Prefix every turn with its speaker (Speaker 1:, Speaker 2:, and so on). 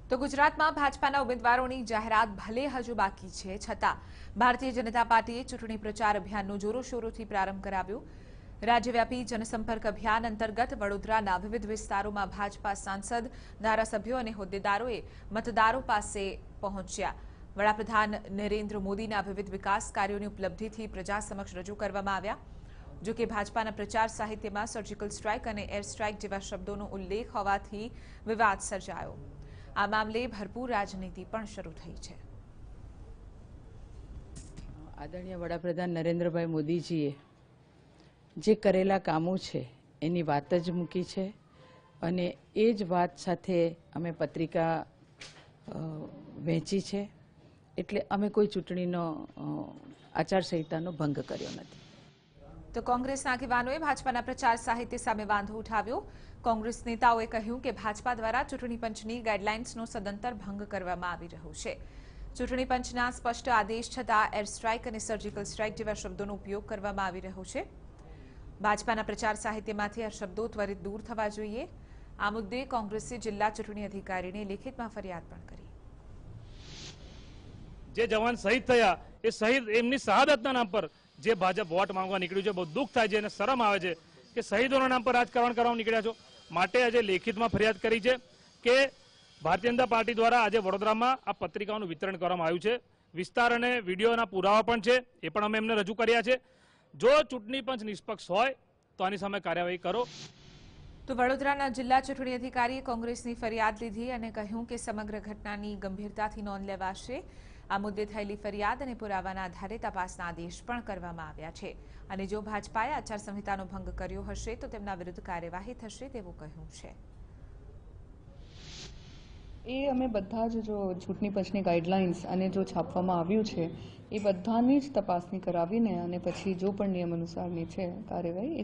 Speaker 1: તો ગુજરાતમાં ભાજપાના ઉમેદવારોની જાહેરાત ભલે હજુ બાકી છે, છતાં ભારતીય જનતા પાર્ટીએ ચૂંટણી પ્રચાર અભિયાનનો જોરોશોરોથી પ્રારંભ કરાવ્યો। રાજ્યવ્યાપી જનસંપર્ક અભિયાન અંતર્ગત વડોદરાના વિવિધ વિસ્તારોમાં ભાજપા સાંસદ, ધારાસભ્યો અને હોદ્દેદારોએ મતદારો પાસે પહોંચ્યા। વડાપ્રધાન નરેન્દ્ર મોદીના વિવિધ વિકાસ કાર્યોની ઉપલબ્ધિથી પ્રજા સમક્ષ રજૂ કરવામાં આવ્યા। જો કે ભાજપાના પ્રચાર સાહિત્યમાં સર્જિકલ સ્ટ્રાઇક અને એર સ્ટ્રાઇક જેવા શબ્દોનો ઉલ્લેખ હોવાથી વિવાદ સર્જાયો। આ મામલે ભરપૂર રાજનીતિ પણ શરૂ થઈ છે।
Speaker 2: આદરણીય વડાપ્રધાન નરેન્દ્રભાઈ મોદીજીએ જે કરેલા કામો છે એની વાત જ મૂકી છે અને એ જ વાત સાથે અમે પત્રિકા વહેંચી છે, એટલે અમે કોઈ ચૂંટણીનો આચારસંહિતાનો ભંગ કર્યો નથી।
Speaker 1: તો કોંગ્રેસના આગેવાનોએ ભાજપાના પ્રચાર સાહિત્ય સામે વાંધો ઉઠાવ્યો। કોંગ્રેસ નેતાઓએ કહ્યું કે ભાજપા દ્વારા ચૂંટણી પંચની ગાઈડલાઇન્સનો સદંતર ભંગ કરવામાં આવી રહ્યો છે। ચૂંટણી પંચના સ્પષ્ટ આદેશ છતાં એર સ્ટ્રાઇક અને સર્જિકલ સ્ટ્રાઇક જેવા શબ્દોનો ઉપયોગ કરવામાં આવી રહ્યો છે। ભાજપાના પ્રચાર સાહિત્યમાંથી આ શબ્દો ત્વરિત દૂર થવા જોઈએ। આ મુદ્દે કોંગ્રેસે જિલ્લા ચૂંટણી અધિકારીને લેખિતમાં ફરિયાદ પણ કરી।
Speaker 3: જે જવાન શહીદ થયા એ શહીદ એમની શહાદતના નામ પર જે ભાજપ વોટ માંગવા નીકળ્યું છે, બહુ દુઃખ થાય છે અને શરમ આવે છે કે શહીદોના નામ પર રાજકારણ કરવા નીકળ્યા છો। માટે આજે લેખિતમાં ફરિયાદ કરી છે કે ભારતીય જનતા પાર્ટી દ્વારા આજે વડોદરામાં આ પત્રિકાઓનું વિતરણ કરવામાં આવ્યું છે। વિસ્તાર અને વિડીયોના પુરાવા પણ છે, એ પણ અમે એમને રજૂ કર્યા છે। જો ચૂંટણી પંચ નિષ્પક્ષ હોય તો આની સામે કાર્યવાહી કરો।
Speaker 1: તો વડોદરાના જિલ્લા ચૂંટણી અધિકારીએ કોંગ્રેસની ફરિયાદ લીધી અને કહ્યું કે સમગ્ર ઘટનાની ગંભીરતાથી નોંધ લેવાશે। આ મુદ્દે થયેલી ફરિયાદ અને પુરાવાના આધારે તપાસના આદેશ પણ કરવામાં આવ્યા છે અને જો ભાજપાએ આચારસંહિતાનો ભંગ કર્યો હશે તો તેમના વિરુદ્ધ કાર્યવાહી થશે તેવું કહ્યું છે।
Speaker 4: એ અમે બધા જ જો ચૂંટણી પંચની ગાઈડલાઇન્સ અને જો છાપવામાં આવ્યું છે એ બધાની જ તપાસણી કરાવીને અને પછી જો પણ નિયમ અનુસારની છે કાર્યવાહી